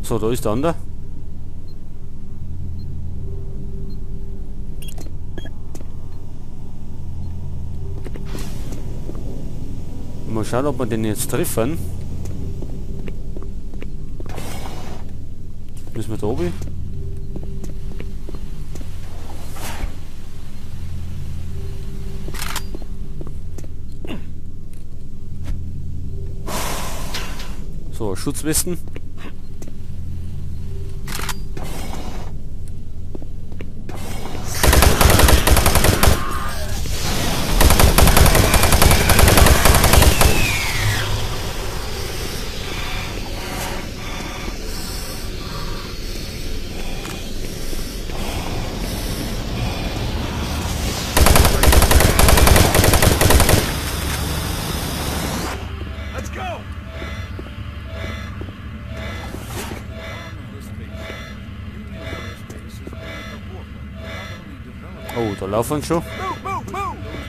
So, da ist der andere. Mal schauen, ob wir den jetzt treffen. Müssen wir da oben? So, Schutzwesten. Oh, da laufen schon.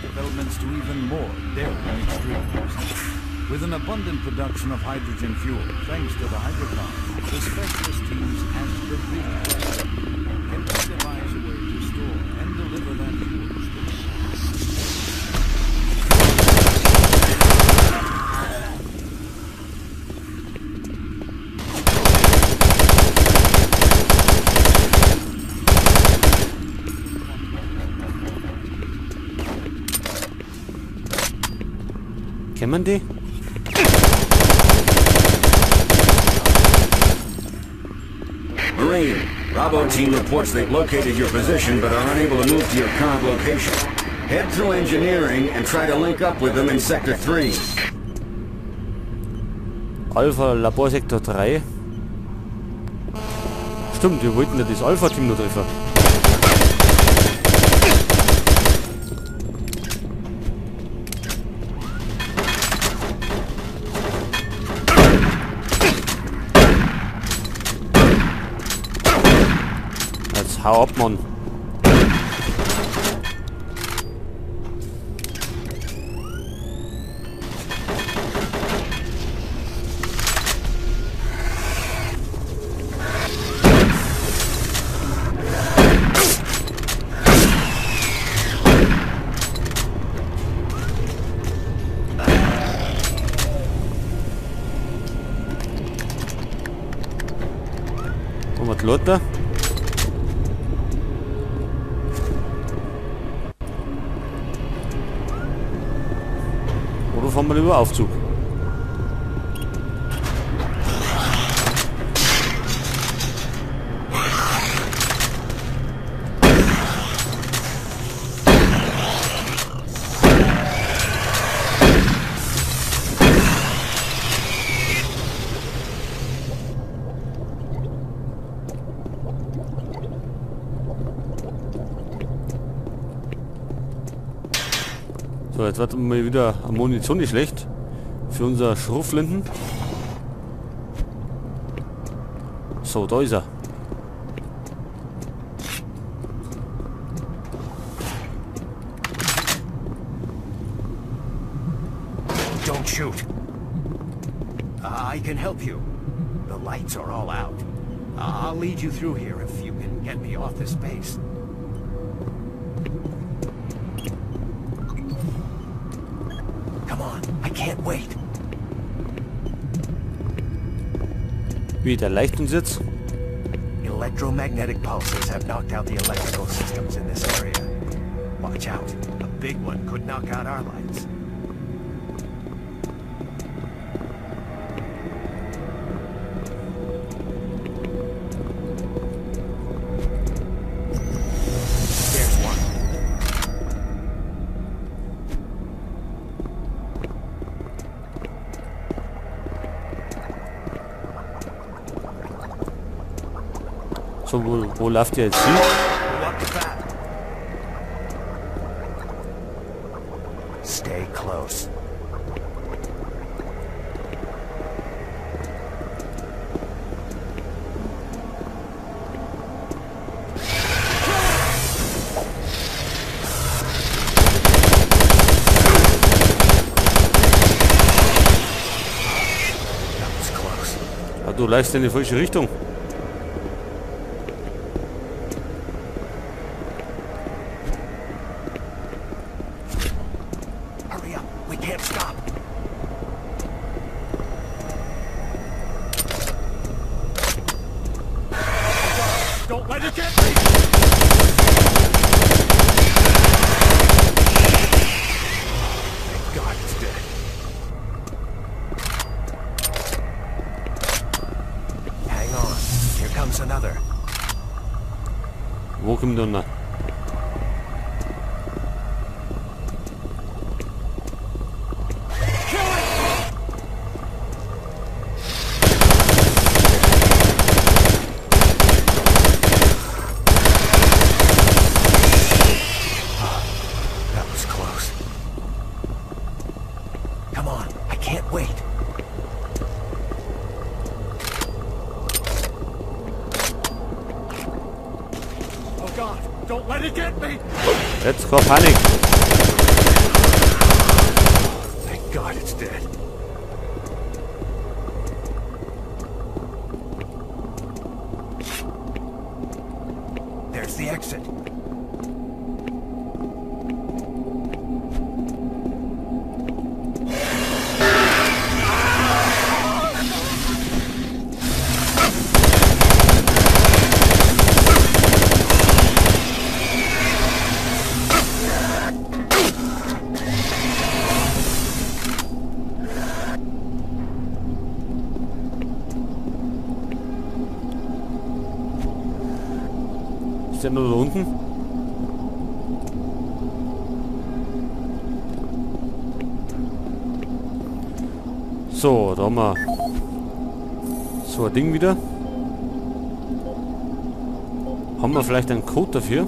Developments to even more daring extremes. With an abundant production of hydrogen fuel, thanks to the hydrocarbon, the specialist teams ask the big question: can we devise a way to store and deliver that fuel to space? Kennen wir die? Marine, Bravo team reports they've located your position but are unable to move to your current location. Head through engineering and try to link up with them in Sector 3. Alpha Laborsektor 3. Stimmt, wir wollten ja das Alpha-Team noch treffen. Jetzt hau ab, Mann. Die Lotte. Oder fahren wir über Aufzug? So, jetzt wird mal wieder Munition nicht schlecht für unser Schrotflinten. So, da ist er. Don't shoot. I can help you. The lights are all out. I'll lead you through here if you can get me off this base. Come on, I can't wait. Wie, der leicht uns jetzt? Electromagnetic pulses have knocked out the electrical systems in this area. Watch out. A big one could knock out our lights. There's one. So, wo läuft ihr jetzt hin? Stay close. du läufst in die falsche Richtung. Hurry up. We can't stop. Don't let it get me! Thank God it's dead. Hang on. Here comes another. Wo kommt der noch? That was close. Come on. I can't wait. Oh God. Don't let it get me! Jetzt kommt Panik. Thank God it's dead. There's the exit. Ist der nur da unten? So, da haben wir so ein Ding wieder. Haben wir vielleicht einen Code dafür?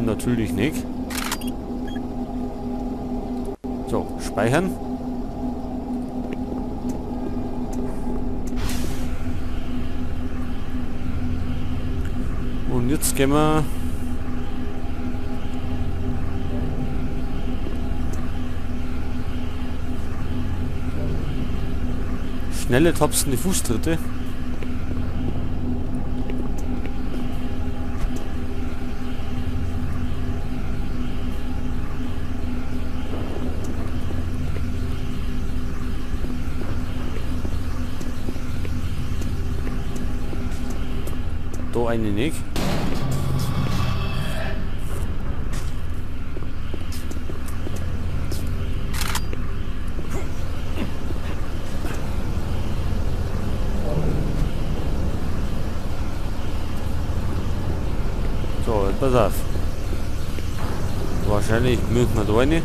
Natürlich nicht. So, speichern. Und jetzt gehen wir schnelle tapsende Fußtritte. Da eine nicht. So, jetzt pass auf. Wahrscheinlich müssen wir da rein.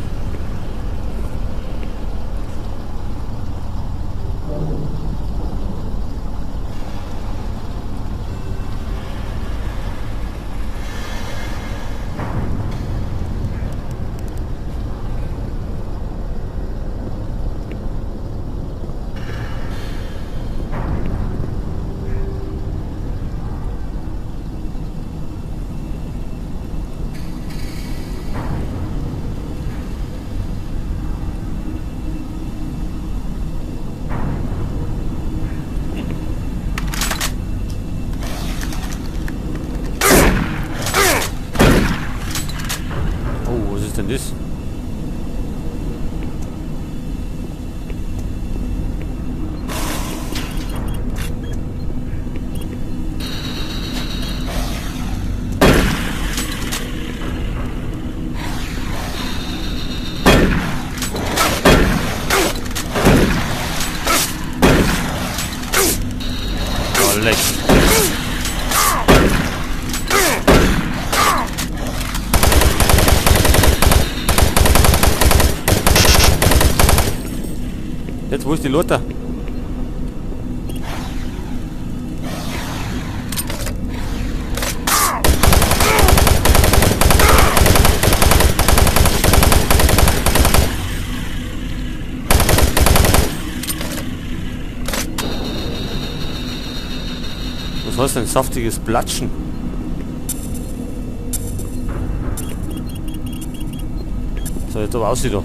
ist denn das? Oh, leck. Jetzt, wo ist die Lothar? hörst ein saftiges Platschen. So, jetzt aber aussieht er.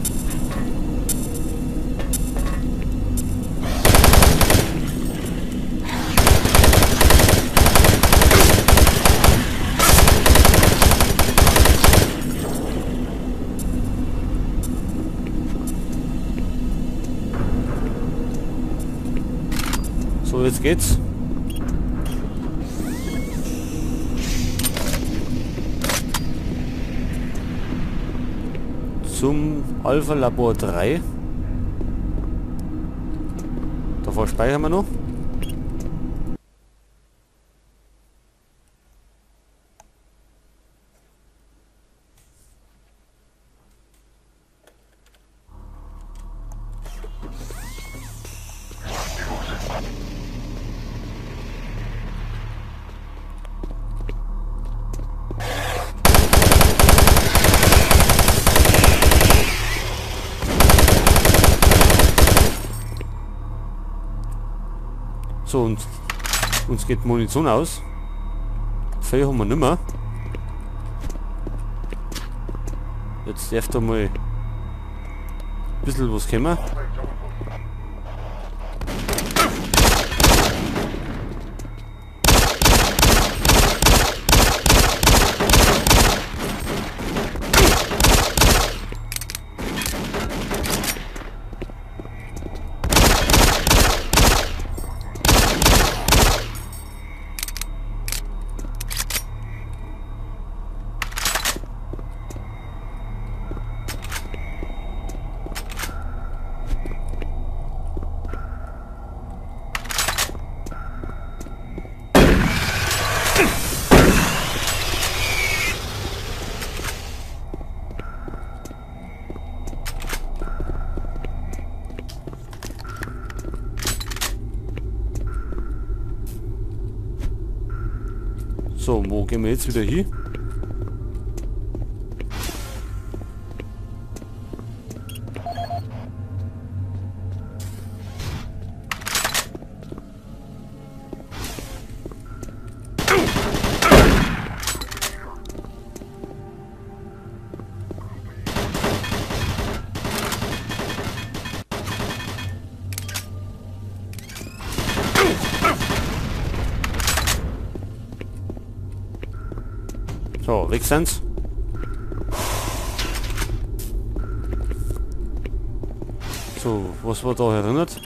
So, jetzt geht's. Zum Alpha Labor 3. Davor speichern wir noch. So, und uns geht Munition aus. Feuer haben wir nicht mehr. Jetzt darf da mal ein bisschen was kommen. So, wo gehen wir jetzt wieder hin? So, weg sind's. So, was war da erinnert?